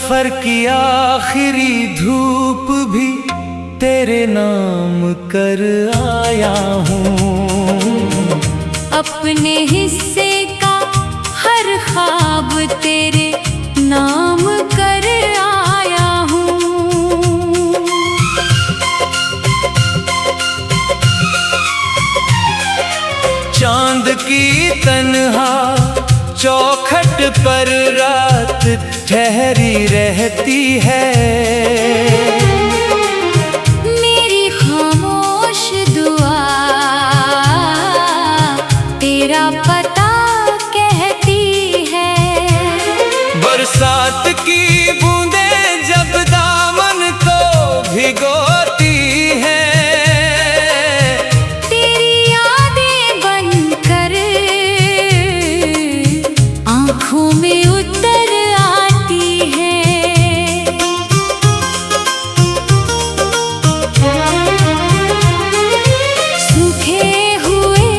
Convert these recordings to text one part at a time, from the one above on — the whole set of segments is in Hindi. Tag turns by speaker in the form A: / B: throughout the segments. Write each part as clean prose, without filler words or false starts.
A: सफर की आखिरी धूप भी तेरे नाम कर आया हूँ।
B: अपने हिस्से का हर ख्वाब तेरे नाम कर आया हूँ।
A: चांद की तन्हा चौखट पर रात ठहरी रहती है।
B: मेरी खामोश दुआ तेरा पता कहती है।
A: बरसात की बूंदें जब दामन को भिगोती है,
B: तेरी यादें बनकर आँखों में उतर आती है। सूखे हुए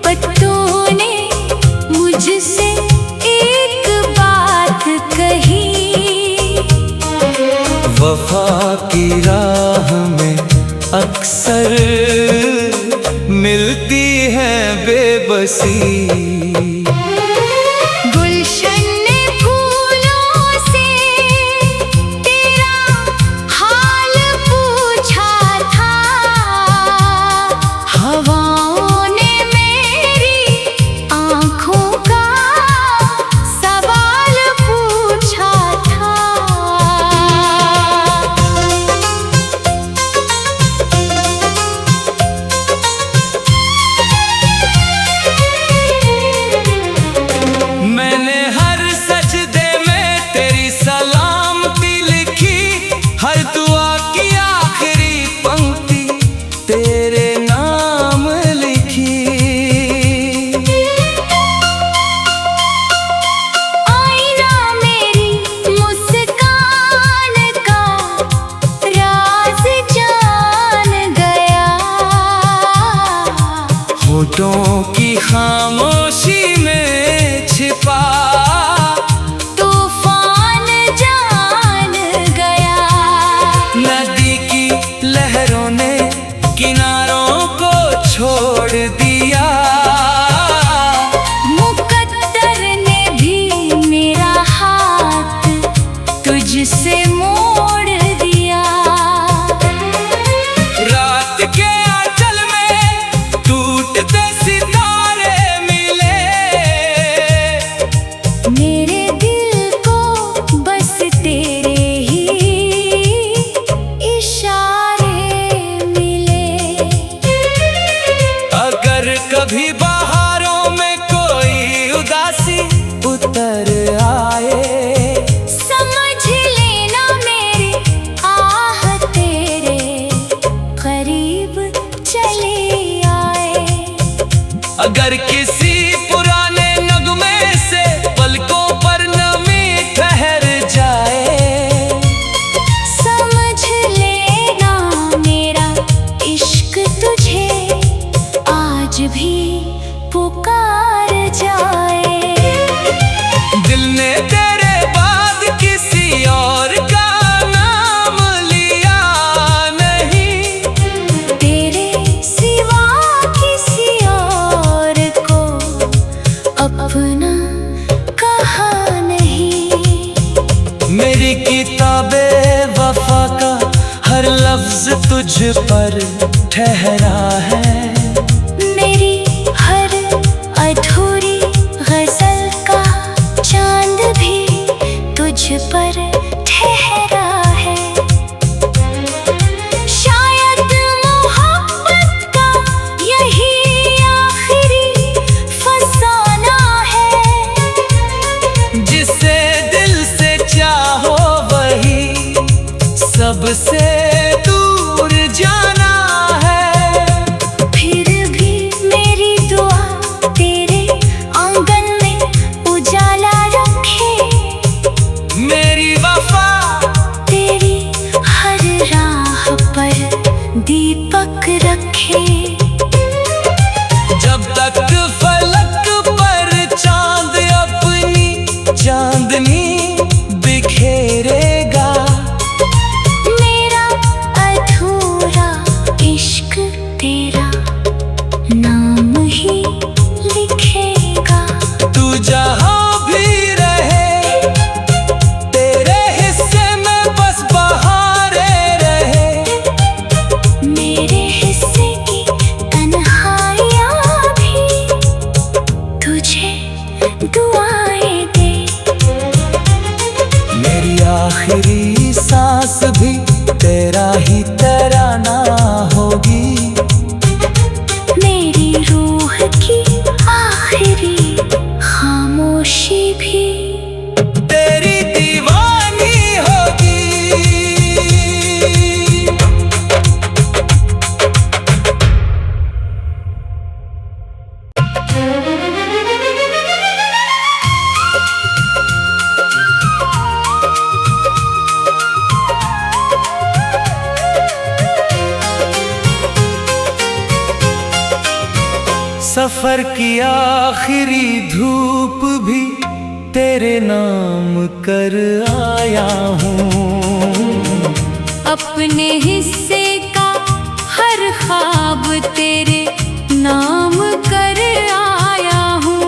B: पत्तों ने मुझसे एक बात कही।
A: वफा की राह में अक्सर मिलती है बेबसी। होठों की खामोशी में छिपा
B: तूफान जान गया।
A: नदी की लहरों ने किनारों को छोड़ दिया।
B: मुकद्दर ने भी मेरा हाथ तुझसे मोड़ दिया।
A: रात के आंचल में टूटते सितारे मिले।
B: मेरे दिल को बस तेरे ही इशारे मिले।
A: अगर कभी बहारों में कोई उदासी उतर आए,
B: समझ लेना मेरे आह तेरे करीब चले आए।
A: अगर किसी पुराने नगमे से पलकों पर नमी ठहर जाए,
B: समझ लेना मेरा इश्क तुझे आज भी पुकार जाए।
A: दिल ने तेरे बाद किसी और का नाम लिया नहीं।
B: तेरे सिवा किसी और को अपना कहा नहीं।
A: मेरी किताबे वफा का हर लफ्ज तुझ पर ठहरा है।
B: मेरी हर अधूरी गजल का चांद भी तुझ पर ठहरा है। शायद मोहब्बत का यही आखिरी फसाना है।
A: जिसे दिल से चाहो वही सबसे दूर जाना है। आखिरी सांस भी तेरा ही तराना होगी।
B: मेरी रूह की आखिरी खामोशी भी
A: तेरी दीवानी होगी। सफर की आखिरी धूप भी तेरे नाम कर आया हूँ।
B: अपने हिस्से का हर ख्वाब तेरे नाम कर आया हूँ।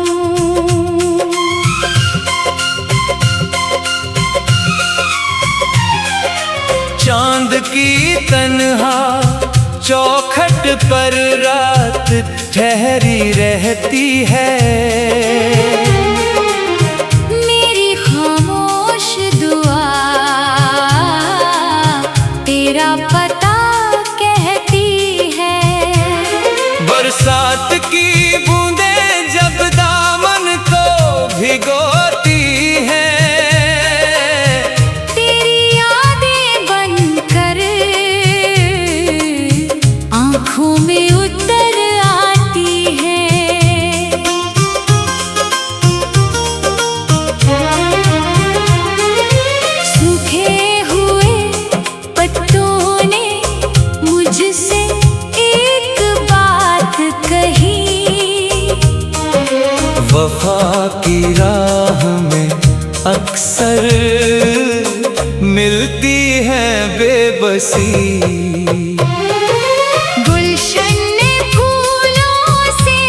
A: चांद की तन्हा चौखट पर रात ठहरी रहती है।
B: मेरी खामोश दुआ तेरा पता कहती है।
A: बरसात की बूंदें जब दामन को भिगोती हैं,
B: तेरी यादें बनकर आँखों में उतर आती है। सूखे हुए पत्तों ने मुझसे एक बात कही।
A: वफा की राह में अक्सर मिलती है बेबसी।
B: गुलशन ने फूलों से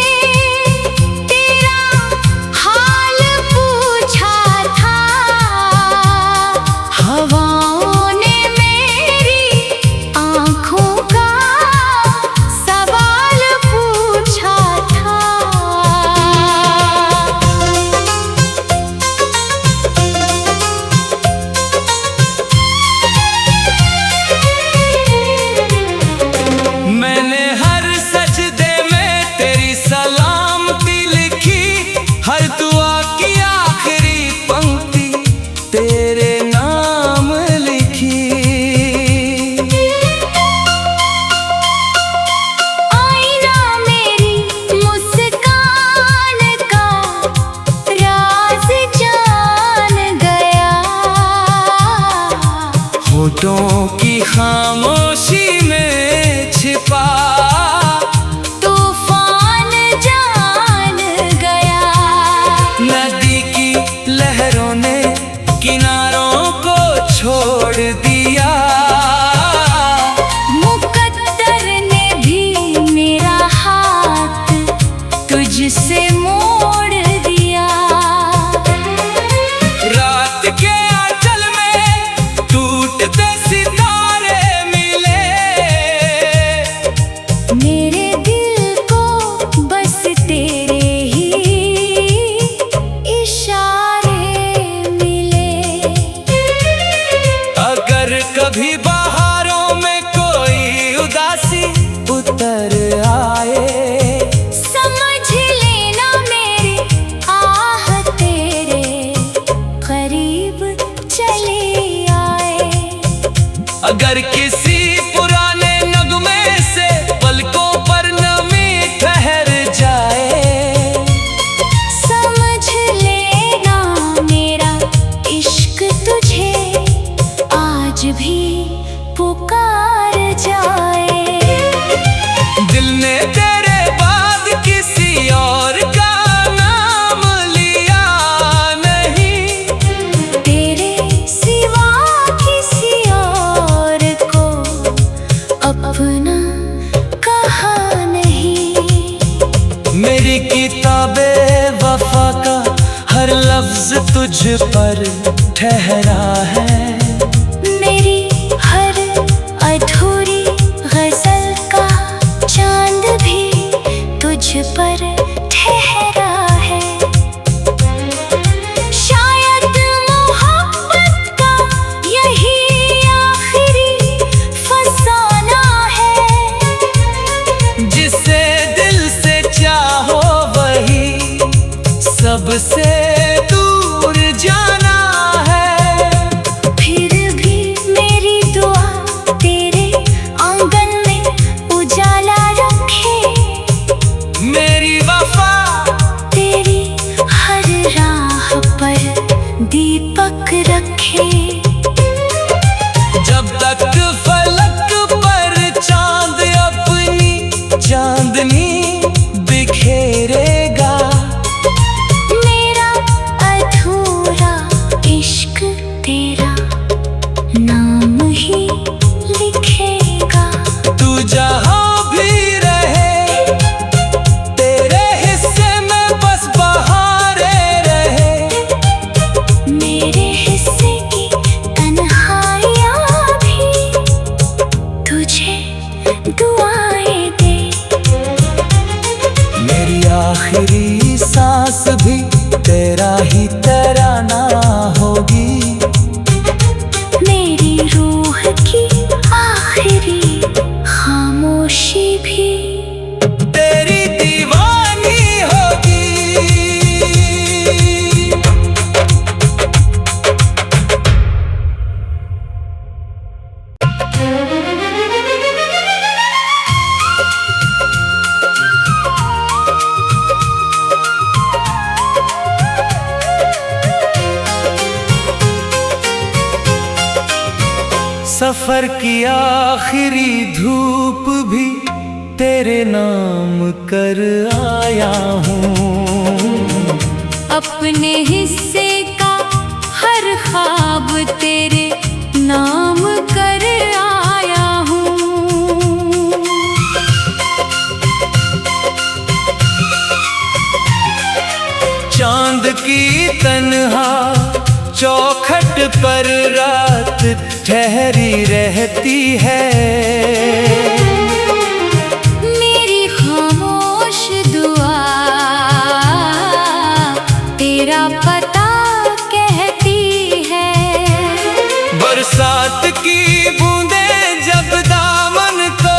B: तेरा हाल पूछा था। हवाओं ने मेरी आँखों का सवाल पूछा था।
A: मैंने हर सजदे में तेरी सलामती लिखी, हर दुआ की आखिरी पंक्ति तेरे नाम लिखी।
B: आईना मेरी मुस्कान का राज जान गया।
A: होठों की खामोशी में छिपा
B: तूफान जान गया।
A: नदी की लहरों ने किनारों को छोड़ दिया।
B: मुकद्दर ने भी मेरा हाथ तुझसे मोड़ दिया।
A: रात के आंचल में टूटते सितारे मिले।
B: मेरे दिल को बस तेरे ही इशारे मिले।
A: अगर कभी बहारों में कोई उदासी उतर आए,
B: समझ लेना मेरे आह तेरे करीब चले आए।
A: अगर किसी पुराने नगमे से पलकों पर नमी ठहर जाए,
B: समझ लेना मेरा इश्क तुझे आज भी पुकार जाए।
A: दिल ने तेरे बाद किसी और का नाम लिया नहीं।
B: तेरे सिवा किसी और को अपना कहा नहीं।
A: मेरी किताबे वफा का हर लफ्ज तुझ पर ठहरा है।
B: मेरी हर अधूरी गजल का चांद भी तुझ पर ठहरा है। शायद मोहब्बत का
A: सफर की आखिरी धूप भी तेरे नाम कर आया हूँ।
B: अपने हिस्से का हर ख्वाब तेरे नाम कर आया हूँ।
A: चांद की तन्हा चौखट पर रात ठहरी रहती है।
B: मेरी खामोश दुआ तेरा पता कहती है।
A: बरसात की बूंदें जब दामन को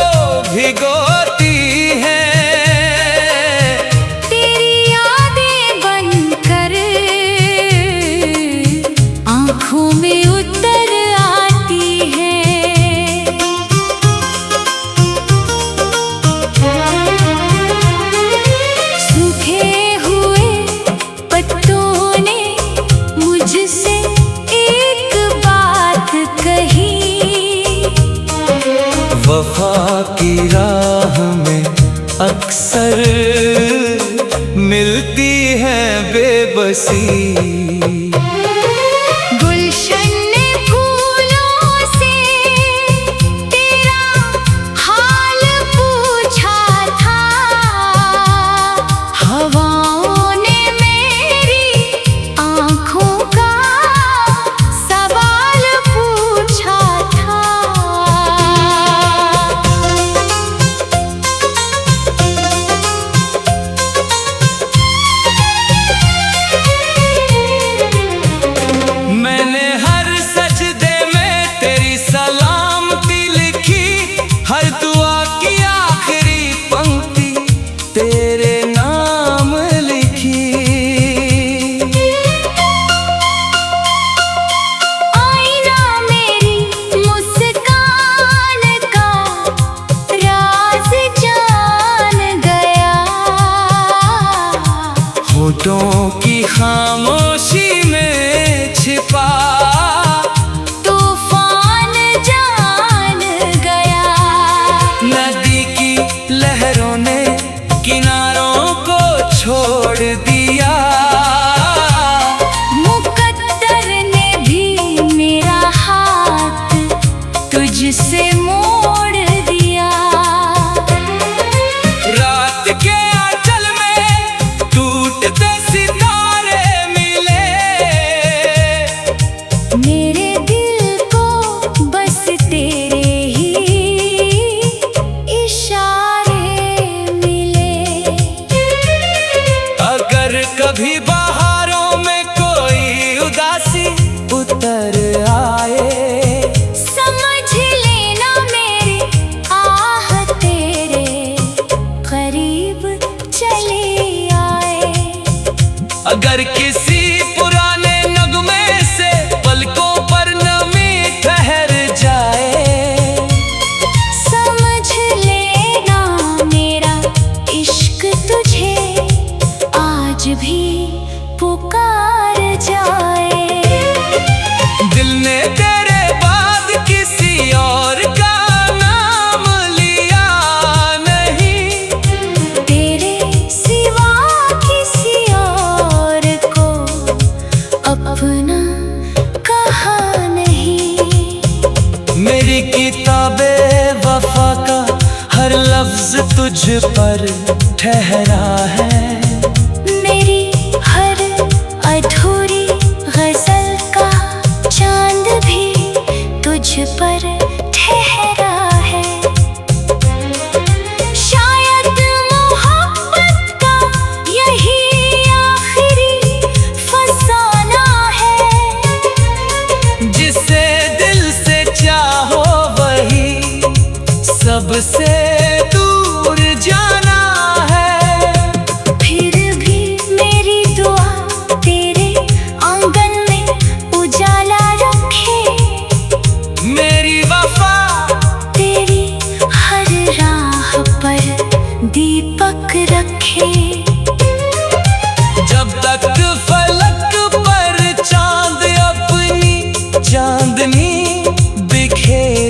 A: भिगोती है,
B: तेरी यादें बनकर आँखों में उतर आती है। सूखे हुए पत्तों ने मुझसे एक बात कही।
A: वफा की राह में अक्सर मिलती है बेबसी।
B: गुलशन ने फूलों से तेरा हाल पूछा था। हवाओं ने मेरी आँखों का सवाल पूछा था।
A: मैंने हर सजदे में तेरी सलामती लिखी, हर दुआ की आखिरी पंक्ति तेरे नाम लिखी।
B: आईना मेरी मुस्कान का राज जान गया।
A: होठों की खामोशी में छिपा
B: तूफान जान गया।
A: नदी की लहरों ने किनारों को छोड़ दिया।
B: मुकद्दर ने भी मेरा हाथ तुझसे मोड़ दिया।
A: रात के आंचल में टूटते सितारे मिले,
B: मेरे दिल को बस तेरे ही इशारे मिले।
A: अगर कभी बहारों में कोई उदासी उतर आए,
B: समझ लेना मेरे आह तेरे करीब चले आए।
A: अगर किसी पुराने नगमे से पलकों पर नमी ठहर जाए,
B: समझ लेना मेरा इश्क तुझे आज भी पुकार जाए।
A: दिल ने तेरे बाद किसी और का नाम लिया नहीं,
B: तेरे सिवा किसी और को अपना कहा नहीं।
A: मेरी किताबे वफा का हर लफ्ज तुझ पर ठहरा है।
B: मेरी हर अधूरी गजल का चांद भी तुझ पर ठहरा है। शायद मोहब्बत का यही आखिरी फसाना है।
A: जिसे दिल से चाहो वही सबसे दूर जाना है।
B: फिर भी मेरी दुआ तेरे आंगन में उजाला रखे।
A: मेरी वफा
B: तेरी हर राह पर दीपक रखे।
A: जब तक फलक पर चांद अपनी चांदनी बिखेर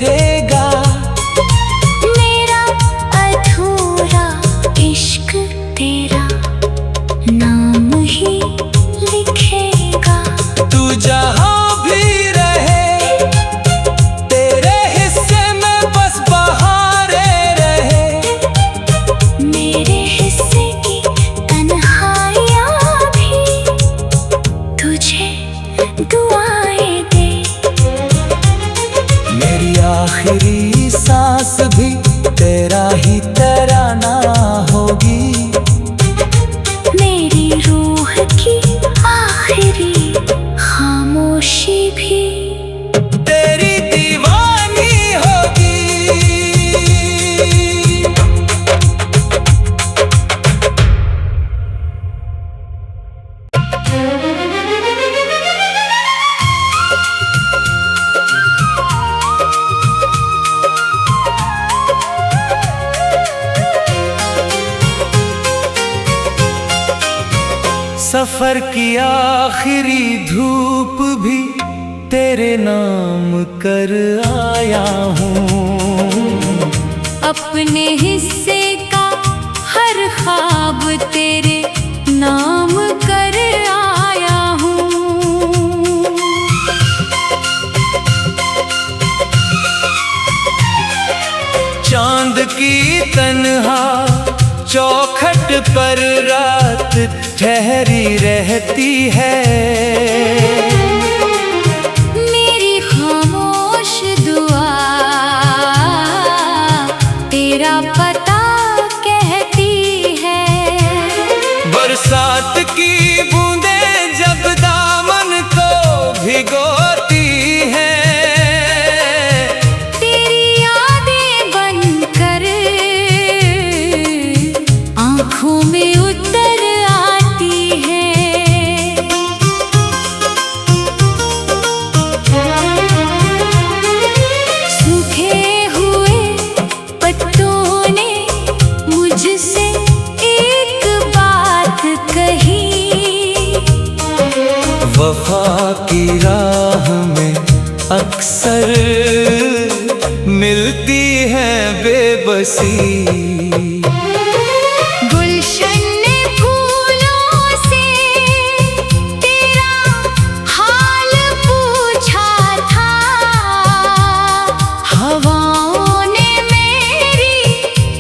A: आखिरी सांस भी तेरा ही तराना होगी।
B: मेरी रूह की आखिरी खामोशी भी
A: तेरी दीवानी होगी। सफर की आखिरी धूप भी तेरे नाम कर आया हूँ।
B: अपने हिस्से का हर ख्वाब तेरे नाम कर आया हूँ।
A: चांद की तन्हा चौखट पर रात ठहरी रहती है।
B: मेरी खामोश दुआ तेरा पता कहती है।
A: बरसात की बूंदें जब दामन को भिगोती हैं,
B: तेरी यादें बनकर आँखों में उतर आती है। सूखे हुए पत्तों ने मुझसे एक बात कही।
A: वफा की राह में अक्सर मिलती है बेबसी।
B: गुलशन ने फूलों से तेरा हाल पूछा था। हवाओं ने मेरी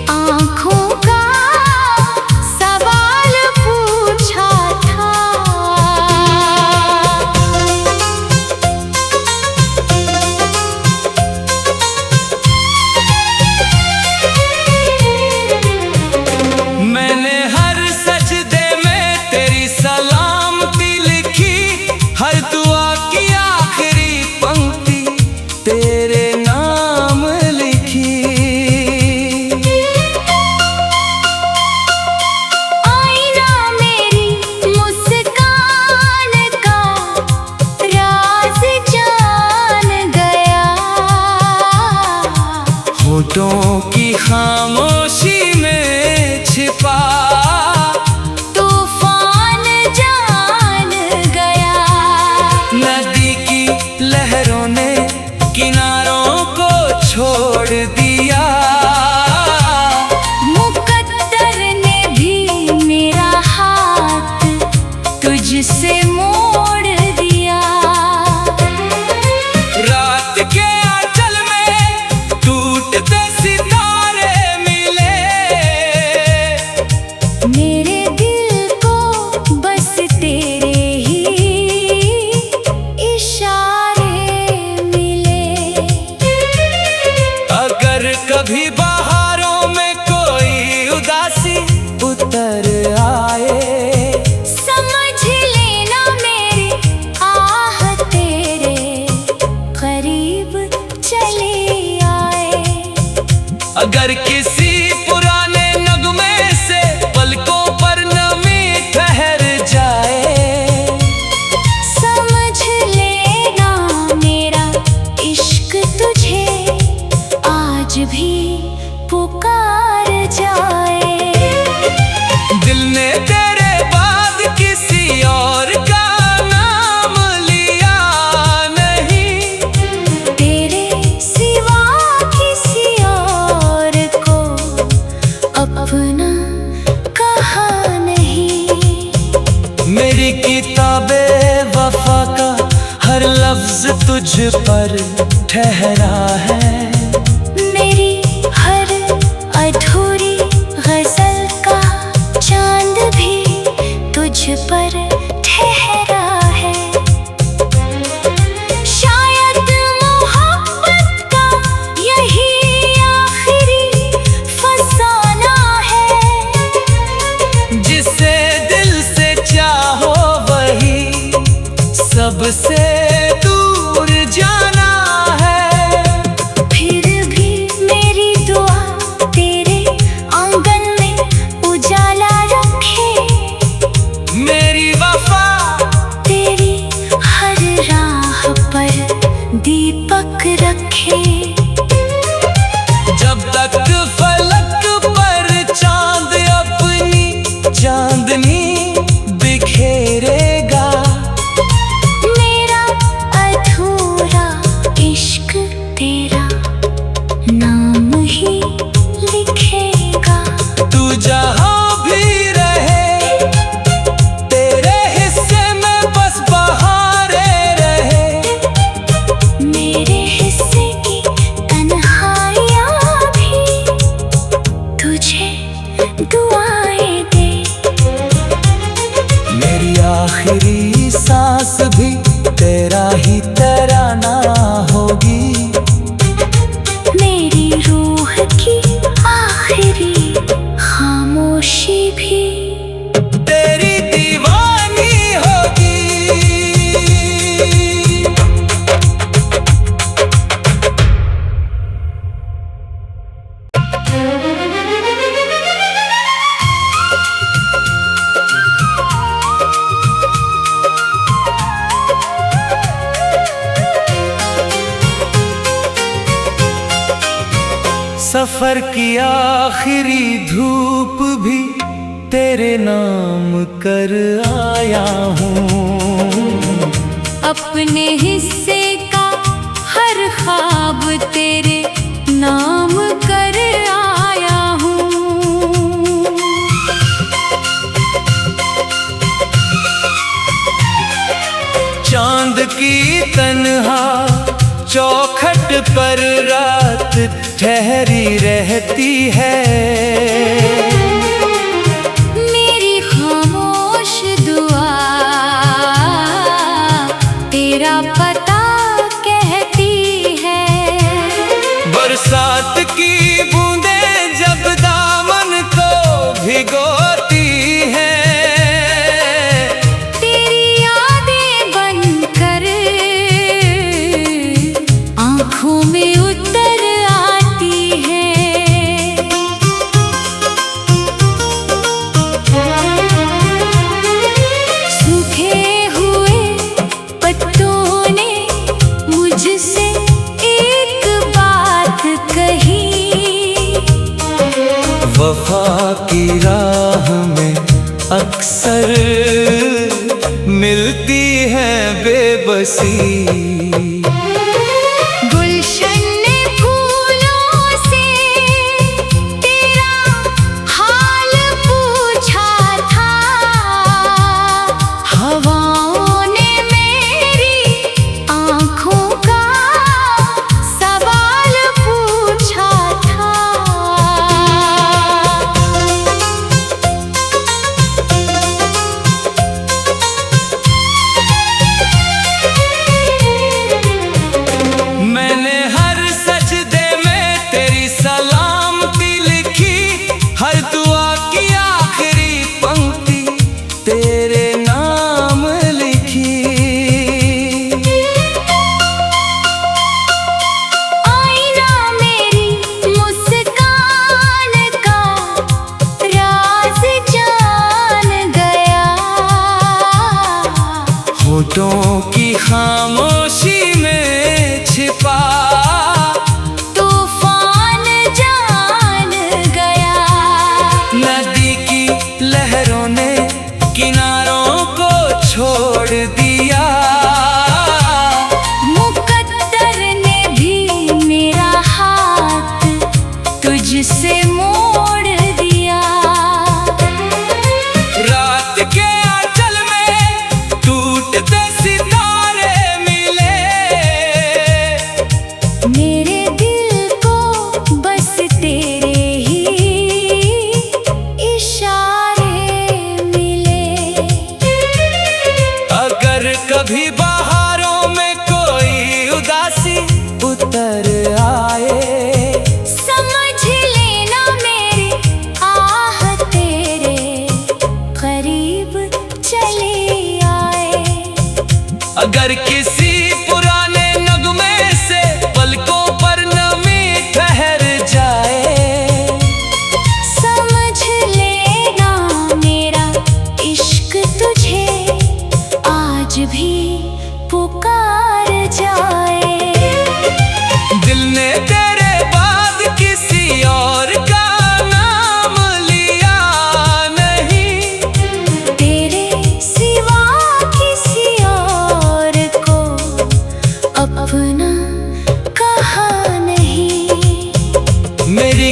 B: आँखों का सवाल पूछा था।
A: मैंने हर सजदे में तेरी सलामती लिखी, हर दुआ की आखिरी पंक्ति तेरे नाम लिखी।
B: आईना मेरी मुस्कान का राज जान गया।
A: होठों की खामोशी में छिपा
B: तूफान जान गया।
A: नदी की लहरों ने किनारों को छोड़ दिया।
B: मुकद्दर ने भी मेरा हाथ तुझसे मोड़ दिया।
A: रात के आंचल में टूटते सितारे मिले।
B: मेरे दिल को बस तेरे ही इशारे मिले।
A: अगर कभी बहारों में कोई उदासी उतर आए,
B: समझ लेना मेरी आह तेरे करीब चली आए।
A: अगर किसी पुराने नगमे से पलकों पर नमी ठहर जाए,
B: समझ लेना मेरा इश्क तुझे आज भी पुकार जाए।
A: दिल ने तेरे बाद किसी और का नाम लिया नहीं।
B: तेरे सिवा किसी और को अपना कहा नहीं।
A: मेरी किताबे वफा का हर लफ्ज तुझ पर ठहरा है।
B: मेरी हर अधूरी गजल का चांद भी तुझ पर ठहरा है। शायद मोहब्बत का रोक रखे।
A: जब तक फलक पर चांद अपनी चांदनी बिखेरेगा,
B: मेरा अधूरा इश्क तेरा नाम ही लिखेगा।
A: तू जहां भी रहे तेरे हिस्से में बस बहारें रहे।
B: मेरे हिस्से की तन्हाइयाँ भी तुझे दुआएं दे।
A: मेरी आखिरी सांस भी तेरा ही तराना होगी।
B: मेरी रूह की आखिरी खामोशी भी
A: तेरी दीवानी होगी। सफर की आखिरी धूप भी तेरे नाम कर आया हूँ।
B: अपने हिस्से का हर ख्वाब तेरे नाम कर आया हूँ।
A: चांद की तन्हा चौखट पर रात ठहरी रहती है।
B: मेरी खामोश दुआ तेरा पता कहती है।
A: बरसात की बूंदें जब दामन को भिगोती हैं,
B: तेरी यादें बनकर आँखों में उतर आती है। सूखे हुए पत्तों ने मुझसे एक बात कही।
A: वफा की राह में अक्सर मिलती है बेबसी।
B: गुलशन ने फूलों से तेरा हाल पूछा था। हवाओं ने मेरी आँखों का सवाल पूछा था।
A: मैंने हर सजदे में तेरी सलामती लिखी, हर दुआ की आखिरी पंक्ति तेरे नाम लिखी।
B: आईना मेरी मुस्कान का राज जान गया।
A: होठों की खामोशी में छिपा
B: तूफान जान गया।
A: नदी की लहरों ने किनारों को छोड़ दिया।
B: मुकद्दर ने भी मेरा हाथ तुझसे मोड़ दिया।
A: रात के आंचल में टूटते सितारे मिले।
B: मेरे दिल को बस तेरे ही इशारे मिले।
A: अगर कभी बहारों में कोई उदासी उतर आए,
B: समझ लेना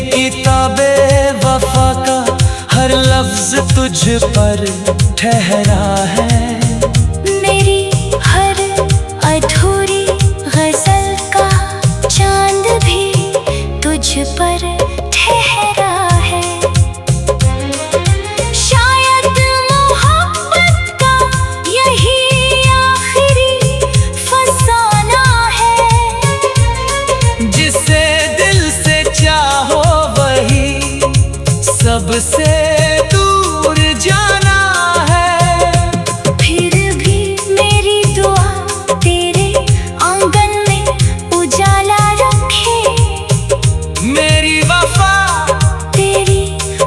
A: किताबे वफा का हर लफ्ज तुझ पर ठहरा है।
B: मेरी हर अधूरी गजल का चांद भी तुझ पर ठहरा है। शायद मोहब्बत का यही आखिरी फसाना है।
A: जिसे दिल से चाहो वही सबसे दूर जाना है।
B: फिर भी मेरी दुआ तेरे आंगन में उजाला रखे।
A: मेरी वफा
B: तेरी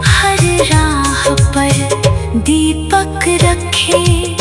B: हर राह पर दीपक रखे।